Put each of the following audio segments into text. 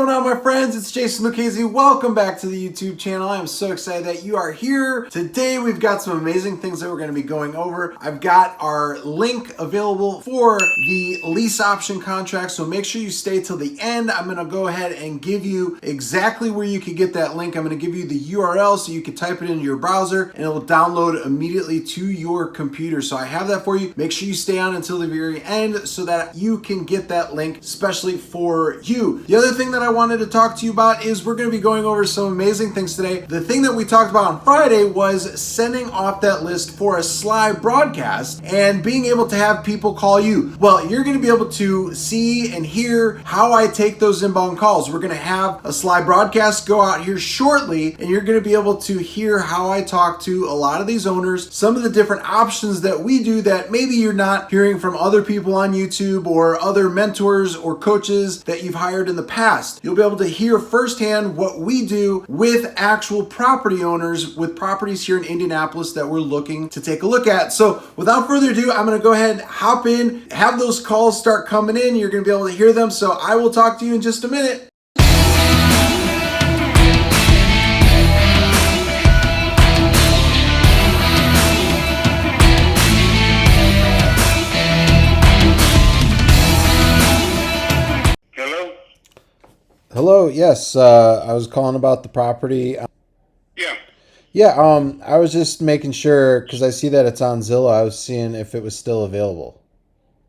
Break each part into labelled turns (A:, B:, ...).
A: going on, my friends? It's Jason Lucchese. Welcome back to the YouTube channel. I am so excited that you are here. Today, we've got some amazing things that we're going to be going over. I've got our link available for the lease option contract, so make sure you stay till the end. I'm going to go ahead and give you exactly where you can get that link. I'm going to give you the URL so you can type it into your browser and it will download immediately to your computer. So I have that for you. Make sure you stay on until the very end so that you can get that link, especially for you. The other thing that I wanted to talk to you about is we're going to be going over some amazing things today. The thing that we talked about on Friday was sending off that list for a Sly broadcast and being able to have people call you. Well, you're going to be able to see and hear how I take those inbound calls. We're going to have a Sly broadcast go out here shortly, and you're going to be able to hear how I talk to a lot of these owners, some of the different options that we do that maybe you're not hearing from other people on YouTube or other mentors or coaches that you've hired in the past. You'll be able to hear firsthand what we do with actual property owners with properties here in Indianapolis that we're looking to take a look at. So without further ado, I'm going to go ahead and hop in, have those calls start coming in. You're going to be able to hear them. So I will talk to you in just a minute. Hello, yes, I was calling about the property. Yeah, I was just making sure because I see that it's on Zillow. I was seeing if it was still available.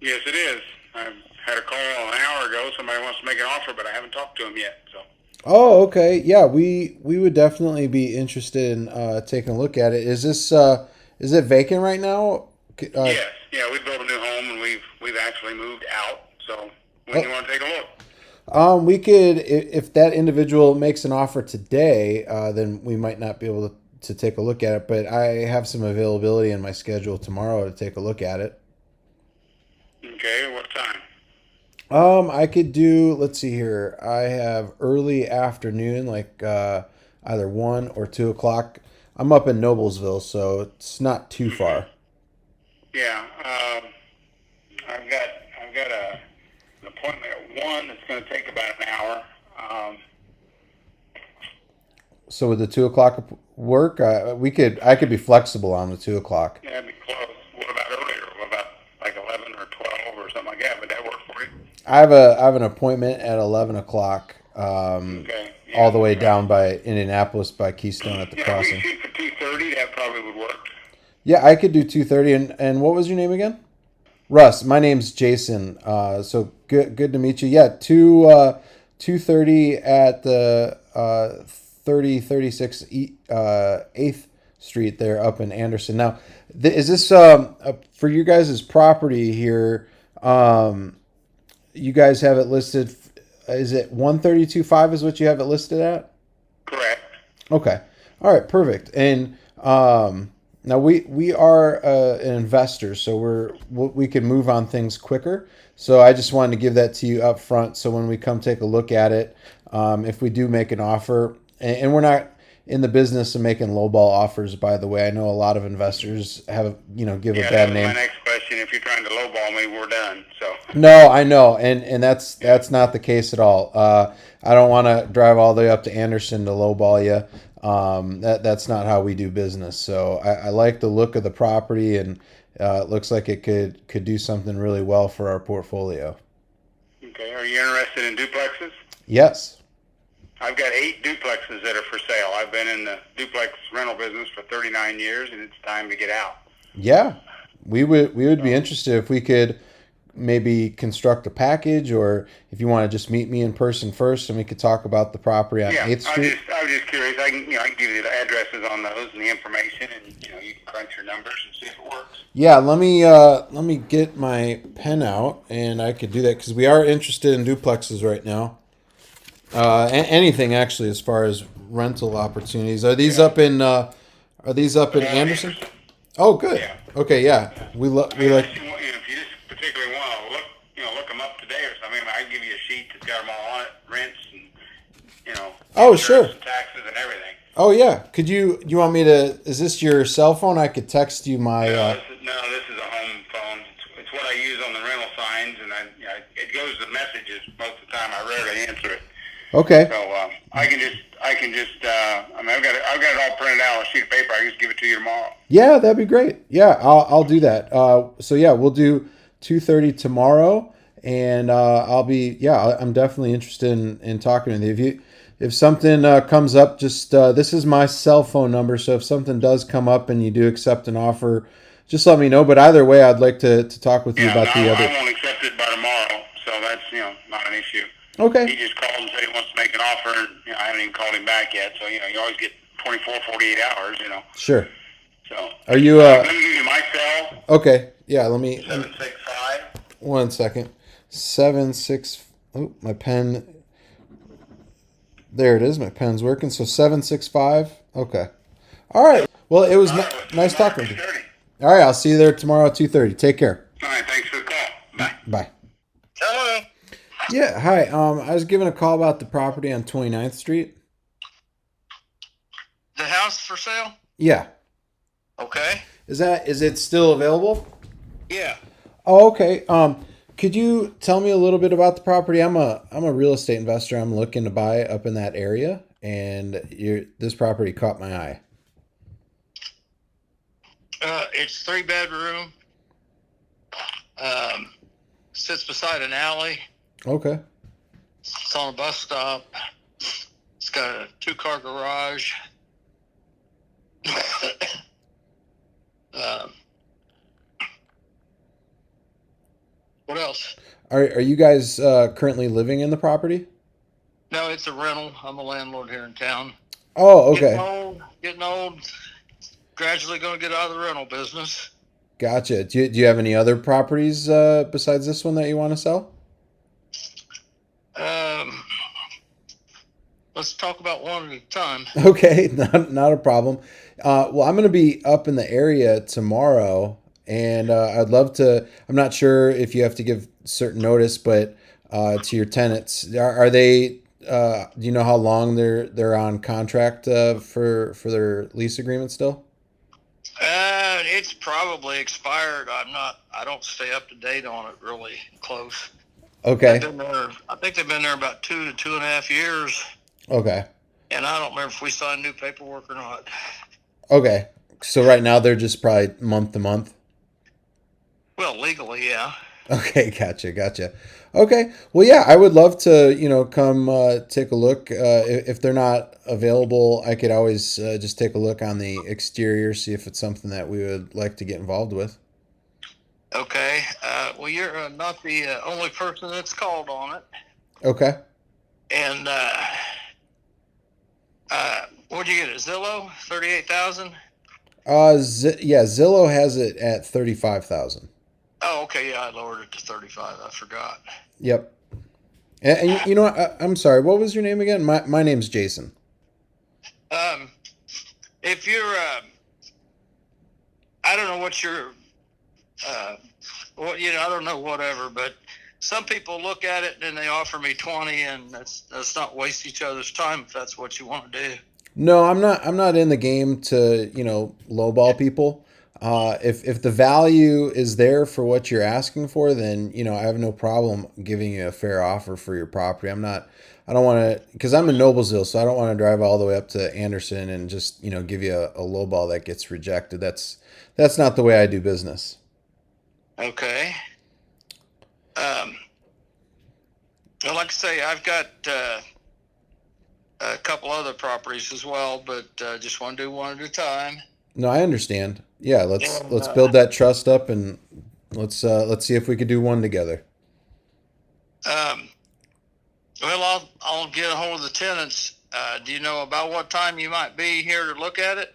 B: Yes, it is. I had a call an hour ago. Somebody wants to make an offer, but I haven't talked to him yet. So.
A: Oh, okay. Yeah, we would definitely be interested in taking a look at it. Is this is it vacant right now?
B: Yes. Yeah, we built a new home and we've actually moved out. So when you want to take a look?
A: We could, if that individual makes an offer today, then we might not be able to take a look at it, but I have some availability in my schedule tomorrow to take a look at it.
B: Okay, what time?
A: I could do, let's see here. I have early afternoon, like either 1 or 2 o'clock. I'm up in Noblesville, so it's not too far.
B: Yeah, I've got an appointment at 1 that's going to take about an hour.
A: So would the 2 o'clock work? I could be flexible on the 2 o'clock.
B: Yeah, it'd be close. What about earlier? What about like 11 or 12 or something like that? Would that work for you?
A: I have an appointment at 11 o'clock.
B: Okay. Yeah,
A: all the way down by Indianapolis by Keystone at the crossing.
B: We shoot for 2:30. That probably would work.
A: Yeah, I could do 2:30. And what was your name again? Russ. My name's Jason. So good to meet you. Yeah, 2:30 at the 3036 8th Street there up in Anderson. Now, is this for you guys' property here? You guys have it listed. Is it 132.5 is what you have it listed at?
B: Correct.
A: Okay. All right. Perfect. And now we are an investor, so we can move on things quicker. So I just wanted to give that to you up front. So when we come take a look at it, if we do make an offer, and we're not in the business of making lowball offers, by the way. I know a lot of investors have give a bad name.
B: My next question: if you're trying to lowball me, we're done. So.
A: No, I know, and that's not the case at all. I don't want to drive all the way up to Anderson to lowball you. That's not how we do business. So I like the look of the property, and it looks like it could do something really well for our portfolio.
B: Okay. Are you interested in duplexes?
A: Yes.
B: I've got 8 duplexes that are for sale. I've been in the duplex rental business for 39 years, and it's time to get out.
A: Yeah, we would be interested if we could maybe construct a package, or if you want to just meet me in person first and we could talk about the property on 8th Street.
B: I was just curious. I can give you the addresses on those and the information, and you can crunch your numbers and see if it works.
A: Yeah, let me get my pen out, and I could do that because we are interested in duplexes right now. Anything actually as far as rental opportunities. Are these up in Anderson? Oh, good. Yeah. Okay, yeah. We like.
B: If you just particularly want to look them up today or something, I can give you a sheet that's got them all on it, rents and
A: Oh, sure.
B: And taxes and everything.
A: Oh yeah. Could you want me to? Is this your cell phone? I could text you my.
B: No, this is a home phone. It's what I use on the rental signs, and it goes to messages most of the time. I rarely answer it.
A: Okay.
B: So I mean, I've got it all printed out on a sheet of paper. I can just give it to you tomorrow.
A: Yeah, that'd be great. Yeah, I'll do that. So yeah, we'll do 2:30 tomorrow, and I'll be I'm definitely interested in talking with you. If something comes up, just this is my cell phone number. So if something does come up and you do accept an offer, just let me know. But either way, I'd like to talk with you
B: Yeah, no,
A: about the
B: I
A: other.
B: won't accept it by tomorrow, so that's not an issue.
A: Okay.
B: He just called and said he wants to make an offer, and I haven't even called him back yet. So you always get 24, 48 hours.
A: Sure.
B: So
A: Are you
B: let me give you my cell.
A: okay? Yeah. Let me
B: 765.
A: 1 second. 7 6. Oh, my pen. There it is. My pen's working. So 765. Okay. All right. Well, it was
B: All right, we'll see you
A: nice
B: tomorrow
A: talking
B: at
A: to you.
B: 2:30.
A: All right. I'll see you there tomorrow at 2:30. Take care.
B: All right, thanks for the call. Bye.
A: Bye.
B: Hello.
A: Yeah. Hi. I was giving a call about the property on 29th Street.
B: The house for sale?
A: Yeah.
B: Okay.
A: Is it still available?
B: Yeah.
A: Oh, okay. Could you tell me a little bit about the property? I'm a real estate investor. I'm looking to buy up in that area, and this property caught my eye.
B: It's 3 bedroom. Sits beside an alley.
A: Okay.
B: It's on a bus stop. It's got a 2-car garage. um, what else?
A: Are you guys currently living in the property?
B: No, it's a rental. I'm a landlord here in town.
A: Oh, okay.
B: Getting old. Gradually going to get out of the rental business.
A: Gotcha. Do you have any other properties besides this one that you want to sell?
B: Um, let's talk about one at a time.
A: Okay, not a problem. Well, I'm going to be up in the area tomorrow, and I'd love to. I'm not sure if you have to give certain notice, but to your tenants, are they? Do you know how long they're on contract for their lease agreement still?
B: It's probably expired. I don't stay up to date on it really close. They've
A: Okay.
B: been there. I think they've been there about 2 to 2.5 years,
A: Okay.
B: and I don't remember if we signed new paperwork or not.
A: Okay. So right now they're just probably month to month.
B: Well, legally, yeah.
A: Okay, gotcha. Okay, well, yeah, I would love to, come take a look. If they're not available, I could always just take a look on the exterior, see if it's something that we would like to get involved with.
B: Okay. Well, you're not the only person that's called on it.
A: Okay.
B: And what'd you get? A Zillow, 38,000.
A: Yeah, Zillow has it at 35,000.
B: Oh, okay. Yeah, I lowered it to 35. I forgot.
A: Yep. And you know what? I'm sorry. What was your name again? My name's Jason.
B: Um, if you're, I don't know what your, I don't know whatever, but some people look at it and they offer me 20, and that's not waste each other's time if that's what you want to do.
A: No, I'm not. I'm not in the game to lowball people. If the value is there for what you're asking for, then I have no problem giving you a fair offer for your property. I'm not. I don't want to because I'm in Noblesville, so I don't want to drive all the way up to Anderson and just give you a lowball that gets rejected. That's not the way I do business.
B: Okay. Um, well, like I say, I've got a couple other properties as well, but just want to do one at a time.
A: No, I understand. Yeah, let's
B: And
A: let's build that trust up and let's see if we could do one together.
B: um, well, I'll get a hold of the tenants. Do you know about what time you might be here to look at it?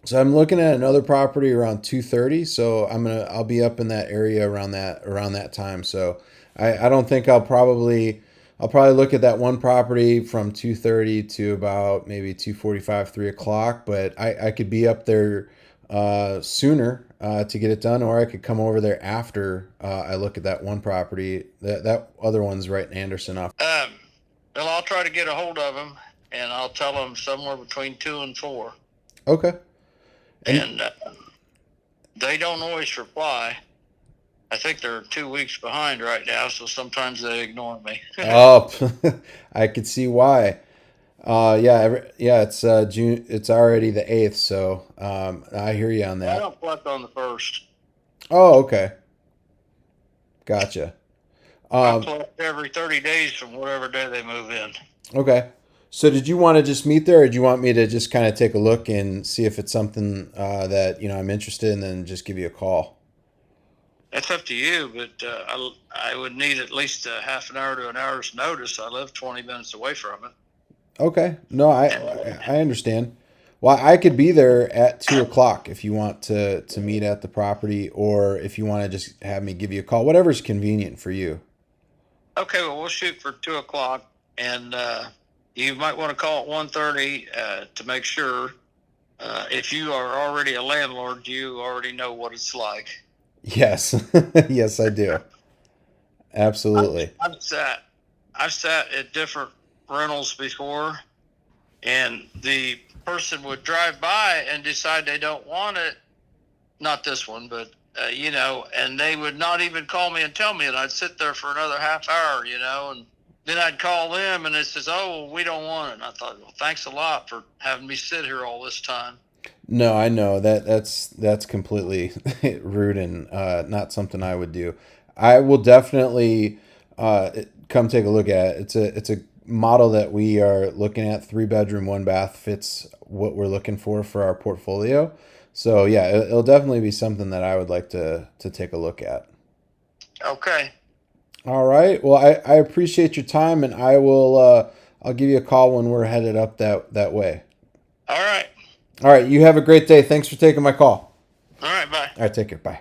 A: So I'm looking at another property around 2:30. So I'll be up in that area around that time. So I don't think I'll probably look at that one property from 2:30 to about maybe 2:45, 3 o'clock. But I could be up there sooner to get it done, or I could come over there after I look at that one property. That other one's right in Anderson off.
B: Well, I'll try to get a hold of them, and I'll tell them somewhere between 2 and 4.
A: Okay. And
B: And they don't always reply. I think they're 2 weeks behind right now, so sometimes they ignore me.
A: Oh, I could see why. Yeah, yeah, it's June. It's already the 8th, so I hear you on
B: I
A: that.
B: don't collect on the first.
A: Oh, okay, gotcha.
B: I
A: Um,
B: collect every 30 days from whatever day they move in.
A: okay. So, did you want to just meet there, or do you want me to just kind of take a look and see if it's something that I'm interested in, and then just give you a call?
B: That's up to you, but I would need at least a half an hour to an hour's notice. I live 20 minutes away from it.
A: Okay. No,
B: And
A: I understand. Well, I could be there at 2 o'clock if you want to meet at the property, or if you want to just have me give you a call, whatever's convenient for you.
B: okay, well, we'll shoot for 2 o'clock, and you might want to call at 1:30 to make sure. If you are already a landlord, you already know what it's like.
A: Yes, yes, I do.
B: I've,
A: Absolutely.
B: I've sat, I've sat at different rentals before, and the person would drive by and decide they don't want it. Not this one, but and they would not even call me and tell me, and I'd sit there for another half hour, and then I'd call them, and it says, "Oh, we don't want it." And I thought, well, thanks a lot for having me sit here all this time.
A: No, I know that's completely rude and not something I would do. I will definitely come take a look at it. It's a model that we are looking at. 3 bedroom, 1 bath fits what we're looking for our portfolio. So yeah, it'll definitely be something that I would like to take a look at.
B: Okay,
A: All right. Well, I appreciate your time, and I'll give you a call when we're headed up that way.
B: all right,
A: All right. You have a great day. Thanks for taking my call.
B: all right, bye.
A: All right. Take care. Bye.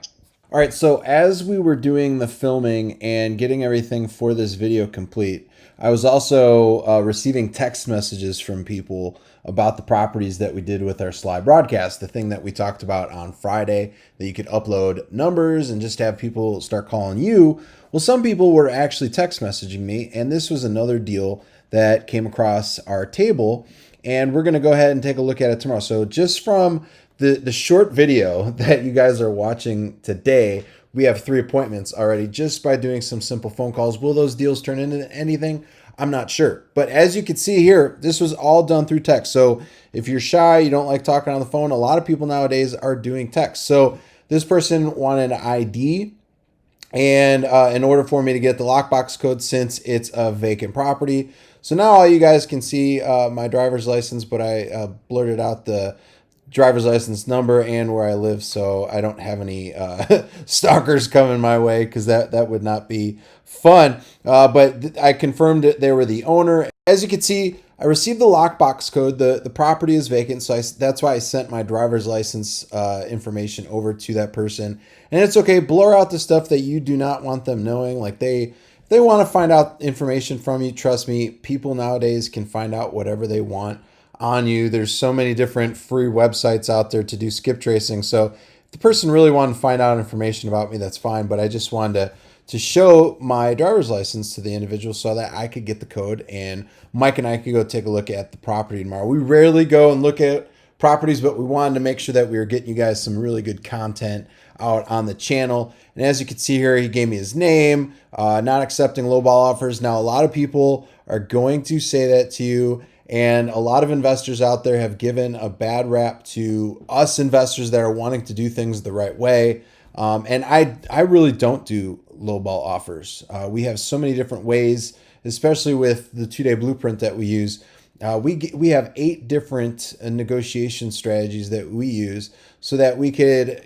A: All right, so as we were doing the filming and getting everything for this video complete, I was also receiving text messages from people about the properties that we did with our Sly broadcast, the thing that we talked about on Friday, that you could upload numbers and just have people start calling you. Well, some people were actually text messaging me, and this was another deal that came across our table, and we're going to go ahead and take a look at it tomorrow. So just from the short video that you guys are watching today, we have 3 appointments already just by doing some simple phone calls. Will those deals turn into anything? I'm not sure. But as you can see here, this was all done through text. So if you're shy, you don't like talking on the phone, a lot of people nowadays are doing text. So this person wanted an ID, and in order for me to get the lockbox code, since it's a vacant property. So now all you guys can see my driver's license, but I blurted out the driver's license number and where I live, so I don't have any stalkers coming my way, because that would not be fun. But I confirmed that they were the owner. As you can see, I received the lockbox code. The property is vacant, so that's why I sent my driver's license information over to that person. And it's okay, blur out the stuff that you do not want them knowing. Like they want to find out information from you. Trust me, people nowadays can find out whatever they want on you. There's so many different free websites out there to do skip tracing. So if the person really wanted to find out information about me, that's fine. But I just wanted to show my driver's license to the individual so that I could get the code, and Mike and I could go take a look at the property tomorrow. We rarely go and look at properties, but we wanted to make sure that we were getting you guys some really good content out on the channel. And as you can see here, he gave me his name, not accepting lowball offers. Now, a lot of people are going to say that to you, and a lot of investors out there have given a bad rap to us investors that are wanting to do things the right way. And I really don't do lowball offers. We have so many different ways, especially with the 2-day blueprint that we use. We have 8 different negotiation strategies that we use so that we could,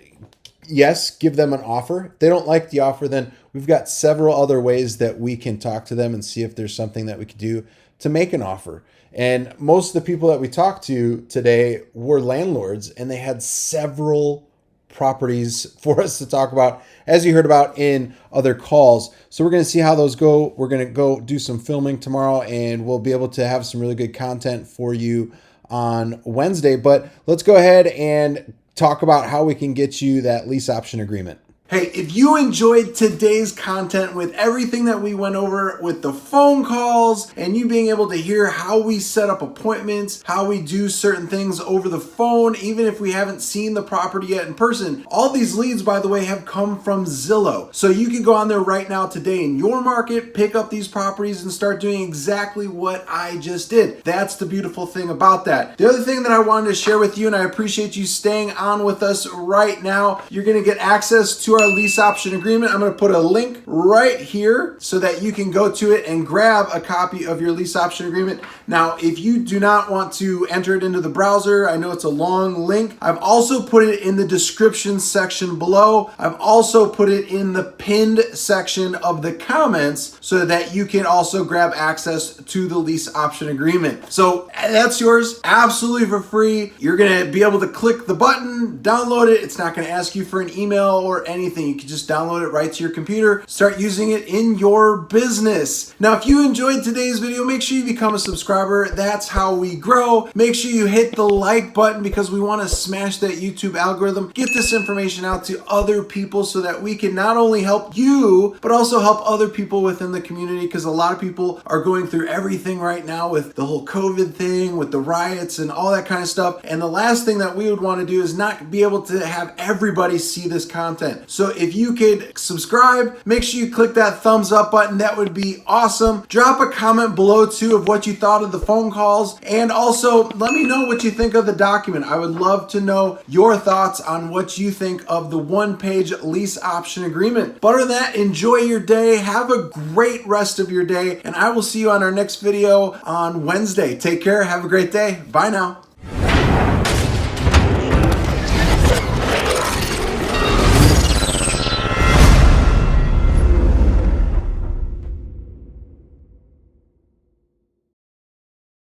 A: yes, give them an offer. If they don't like the offer, then we've got several other ways that we can talk to them and see if there's something that we could do to make an offer. And most of the people that we talked to today were landlords, and they had several properties for us to talk about, as you heard about in other calls. So we're going to see how those go. We're going to go do some filming tomorrow, and we'll be able to have some really good content for you on Wednesday. But let's go ahead and talk about how we can get you that lease option agreement. Hey, if you enjoyed today's content with everything that we went over with the phone calls and you being able to hear how we set up appointments, how we do certain things over the phone, even if we haven't seen the property yet in person, all these leads, by the way, have come from Zillow. So you can go on there right now today in your market, pick up these properties and start doing exactly what I just did. That's the beautiful thing about that. The other thing that I wanted to share with you, and I appreciate you staying on with us right now, you're going to get access to our lease option agreement. I'm going to put a link right here so that you can go to it and grab a copy of your lease option agreement. Now, if you do not want to enter it into the browser, I know it's a long link. I've also put it in the description section below. I've also put it in the pinned section of the comments so that you can also grab access to the lease option agreement. So that's yours absolutely for free. You're going to be able to click the button, download it. It's not going to ask you for an email or anything. You can just download it right to your computer, start using it in your business. Now, if you enjoyed today's video, make sure you become a subscriber. That's how we grow. Make sure you hit the like button because we want to smash that YouTube algorithm. Get this information out to other people so that we can not only help you, but also help other people within the community, because a lot of people are going through everything right now with the whole COVID thing, with the riots and all that kind of stuff. And the last thing that we would want to do is not be able to have everybody see this content. So if you could subscribe, make sure you click that thumbs up button. That would be awesome. Drop a comment below too of what you thought of the phone calls. And also let me know what you think of the document. I would love to know your thoughts on what you think of the one-page lease option agreement. But other than that, enjoy your day. Have a great rest of your day. And I will see you on our next video on Wednesday. Take care. Have a great day. Bye now.